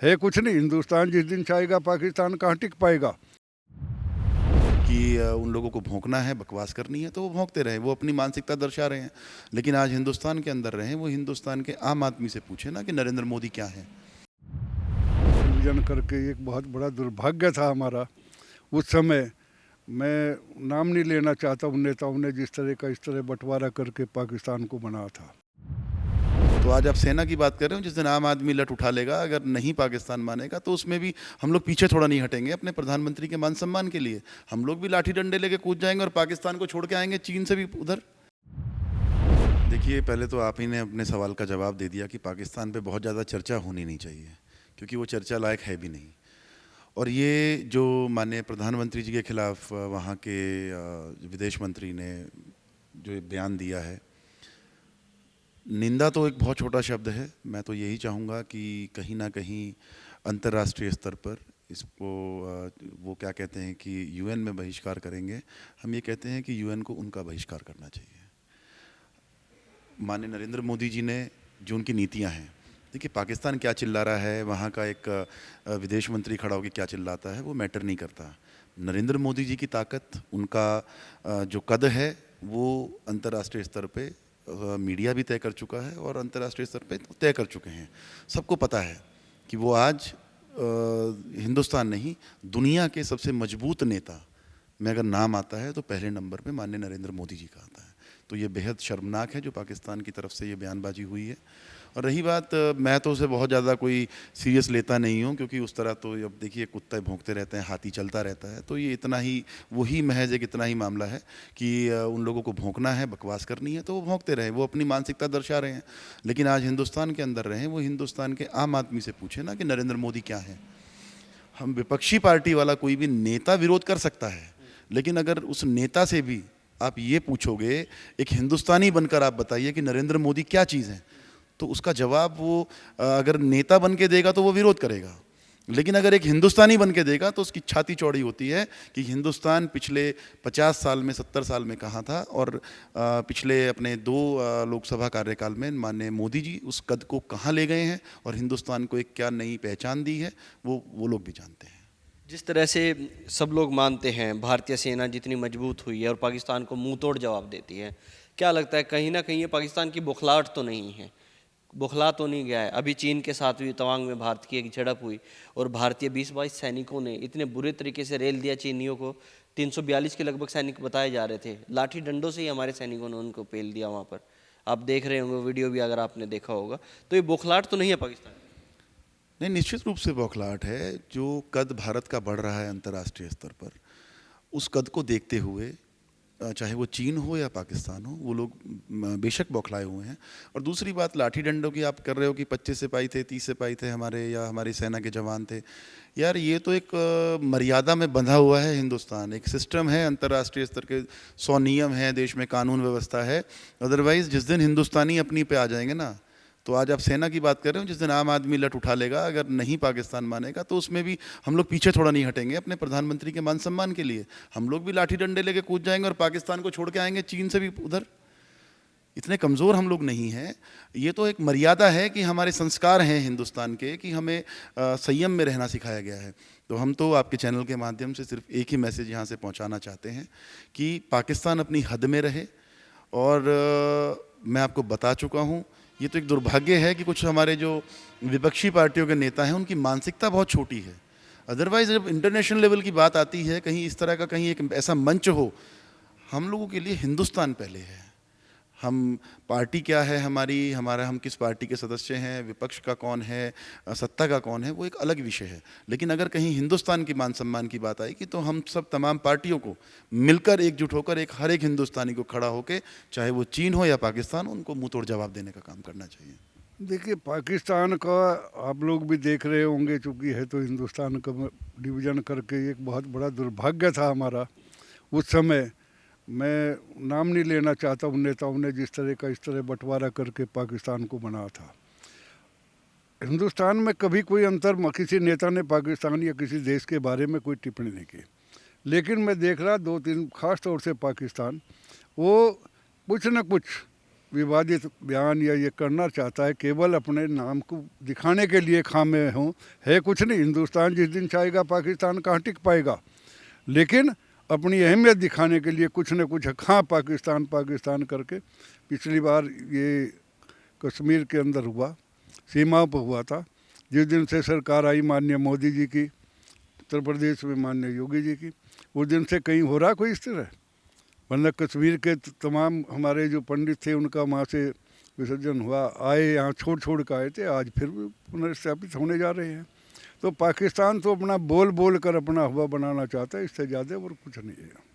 है कुछ नहीं। हिंदुस्तान जिस दिन चाहेगा पाकिस्तान कहाँ टिक पाएगा। कि उन लोगों को भौंकना है, बकवास करनी है तो वो भौंकते रहे, वो अपनी मानसिकता दर्शा रहे हैं। लेकिन आज हिंदुस्तान के अंदर रहें, वो हिंदुस्तान के आम आदमी से पूछे ना कि नरेंद्र मोदी क्या है। डिवीजन करके एक बहुत बड़ा दुर्भाग्य था हमारा उस समय। मैं नाम नहीं लेना चाहता उन नेताओं ने जिस तरह का इस तरह बंटवारा करके पाकिस्तान को बनाया था। तो आज आप सेना की बात कर रहे हो, जिस दिन आम आदमी लट उठा लेगा, अगर नहीं पाकिस्तान मानेगा, तो उसमें भी हम लोग पीछे थोड़ा नहीं हटेंगे अपने प्रधानमंत्री के मान सम्मान के लिए। हम लोग भी लाठी डंडे लेके कूद जाएंगे और पाकिस्तान को छोड़ के आएंगे चीन से भी उधर। देखिए, पहले तो आप ही ने अपने सवाल का जवाब दे दिया कि पाकिस्तान पे बहुत ज़्यादा चर्चा होनी नहीं चाहिए, क्योंकि वो चर्चा लायक है भी नहीं। और ये जो माननीय प्रधानमंत्री जी के खिलाफ वहाँ के विदेश मंत्री ने जो बयान दिया है, निंदा तो एक बहुत छोटा शब्द है। मैं तो यही चाहूँगा कि कहीं ना कहीं अंतर्राष्ट्रीय स्तर पर इसको वो क्या कहते हैं कि यूएन में बहिष्कार करेंगे, हम ये कहते हैं कि यूएन को उनका बहिष्कार करना चाहिए। माननीय नरेंद्र मोदी जी ने जो उनकी नीतियां हैं, देखिए पाकिस्तान क्या चिल्ला रहा है, वहाँ का एक विदेश मंत्री खड़ा होकर क्या चिल्लाता है, वो मैटर नहीं करता। नरेंद्र मोदी जी की ताकत, उनका जो कद है, वो अंतर्राष्ट्रीय स्तर पे मीडिया भी तय कर चुका है और अंतर्राष्ट्रीय स्तर पे तय कर चुके हैं। सबको पता है कि वो आज हिंदुस्तान नहीं, दुनिया के सबसे मजबूत नेता में अगर नाम आता है तो पहले नंबर पे माननीय नरेंद्र मोदी जी का आता है। तो ये बेहद शर्मनाक है जो पाकिस्तान की तरफ से ये बयानबाजी हुई है। और रही बात, मैं तो उसे बहुत ज़्यादा कोई सीरियस लेता नहीं हूँ, क्योंकि उस तरह तो अब देखिए कुत्ते भौंकते रहते हैं, हाथी चलता रहता है। तो ये इतना ही, वही महज एक इतना ही मामला है कि उन लोगों को भौंकना है, बकवास करनी है तो वो भौंकते रहे, वो अपनी मानसिकता दर्शा रहे हैं। लेकिन आज हिंदुस्तान के अंदर रहें, वो हिंदुस्तान के आम आदमी से पूछे ना कि नरेंद्र मोदी क्या है। हम विपक्षी पार्टी वाला कोई भी नेता विरोध कर सकता है, लेकिन अगर उस नेता से भी आप ये पूछोगे, एक हिंदुस्तानी बनकर आप बताइए कि नरेंद्र मोदी क्या चीज़ है, तो उसका जवाब वो अगर नेता बन के देगा तो वो विरोध करेगा। लेकिन अगर एक हिंदुस्तानी बन के देगा तो उसकी छाती चौड़ी होती है कि हिंदुस्तान पिछले 50 साल में, 70 साल में कहाँ था, और पिछले अपने 2 लोकसभा कार्यकाल में माननीय मोदी जी उस कद को कहाँ ले गए हैं और हिंदुस्तान को एक क्या नई पहचान दी है, वो लोग भी जानते हैं। जिस तरह से सब लोग मानते हैं भारतीय सेना जितनी मजबूत हुई है और पाकिस्तान को मुंह तोड़ जवाब देती है, क्या लगता है कहीं ना कहीं ये पाकिस्तान की बौखलाहट तो नहीं है? बौखला तो नहीं गया है? अभी चीन के साथ हुई तवांग में भारत की एक झड़प हुई और भारतीय 20-22 सैनिकों ने इतने बुरे तरीके से रेल दिया चीनियों को। 342 के लगभग सैनिक बताए जा रहे थे, लाठी डंडों से ही हमारे सैनिकों ने उनको पेल दिया वहाँ पर। आप देख रहे होंगे वीडियो भी, अगर आपने देखा होगा। तो ये बौखलाहट तो नहीं है पाकिस्तान? नहीं, निश्चित रूप से बौखलाहट है। जो कद भारत का बढ़ रहा है अंतर्राष्ट्रीय स्तर पर, उस कद को देखते हुए चाहे वो चीन हो या पाकिस्तान हो, वो लोग बेशक बौखलाए हुए हैं। और दूसरी बात, लाठी डंडों की आप कर रहे हो कि 25 सिपाही थे, 30 सिपाही थे हमारे, या हमारी सेना के जवान थे। यार ये तो एक मर्यादा में बंधा हुआ है हिंदुस्तान, एक सिस्टम है अंतर्राष्ट्रीय स्तर के, 100 नियम है, देश में कानून व्यवस्था है। अदरवाइज़ जिस दिन हिंदुस्तानी अपनी पे आ जाएंगे ना, तो आज आप सेना की बात कर रहे हो, जिस दिन आम आदमी लट उठा लेगा, अगर नहीं पाकिस्तान मानेगा, तो उसमें भी हम लोग पीछे थोड़ा नहीं हटेंगे अपने प्रधानमंत्री के मान सम्मान के लिए। हम लोग भी लाठी डंडे लेके कूद जाएंगे और पाकिस्तान को छोड़ के आएंगे चीन से भी उधर। इतने कमज़ोर हम लोग नहीं हैं। ये तो एक मर्यादा है कि हमारे संस्कार हैं हिंदुस्तान के, कि हमें संयम में रहना सिखाया गया है। तो हम तो आपके चैनल के माध्यम से सिर्फ एक ही मैसेज यहाँ से पहुँचाना चाहते हैं कि पाकिस्तान अपनी हद में रहे। और मैं आपको बता चुका हूँ, ये तो एक दुर्भाग्य है कि कुछ हमारे जो विपक्षी पार्टियों के नेता हैं, उनकी मानसिकता बहुत छोटी है। अदरवाइज़ जब इंटरनेशनल लेवल की बात आती है, कहीं इस तरह का कहीं एक ऐसा मंच हो, हम लोगों के लिए हिंदुस्तान पहले है। हम पार्टी क्या है हमारी, हमारा हम किस पार्टी के सदस्य हैं, विपक्ष का कौन है, सत्ता का कौन है, वो एक अलग विषय है। लेकिन अगर कहीं हिंदुस्तान की मान सम्मान की बात आएगी, तो हम सब तमाम पार्टियों को मिलकर एकजुट होकर एक हर एक हिंदुस्तानी को खड़ा होकर, चाहे वो चीन हो या पाकिस्तान, उनको मुंह तोड़ जवाब देने का काम करना चाहिए। देखिए पाकिस्तान का आप लोग भी देख रहे होंगे, चूँकि है तो हिंदुस्तान का डिवीज़न करके एक बहुत बड़ा दुर्भाग्य था हमारा उस समय। मैं नाम नहीं लेना चाहता उन नेताओं ने जिस तरह का इस तरह बंटवारा करके पाकिस्तान को बनाया था। हिंदुस्तान में कभी कोई अंतर किसी नेता ने पाकिस्तान या किसी देश के बारे में कोई टिप्पणी नहीं की। लेकिन मैं देख रहा 2-3 खास तौर से पाकिस्तान, वो कुछ न कुछ विवादित बयान या ये करना चाहता है केवल अपने नाम को दिखाने के लिए खामे हों, है कुछ नहीं। हिंदुस्तान जिस दिन चाहेगा पाकिस्तान कहाँ टिक पाएगा, लेकिन अपनी अहमियत दिखाने के लिए कुछ न कुछ हाँ पाकिस्तान पाकिस्तान करके। पिछली बार ये कश्मीर के अंदर हुआ, सीमाओं पर हुआ था। जिस दिन से सरकार आई माननीय मोदी जी की, उत्तर प्रदेश में माननीय योगी जी की, उस दिन से कहीं हो रहा कोई इस तरह। वरना कश्मीर के तमाम हमारे जो पंडित थे उनका वहाँ से विसर्जन हुआ, आए यहाँ छोड़ छोड़ कर आए थे, आज फिर भी पुनर्स्थापित होने जा रहे हैं। तो पाकिस्तान तो अपना बोल बोल कर अपना हुआ बनाना चाहता है, इससे ज़्यादा और कुछ नहीं है।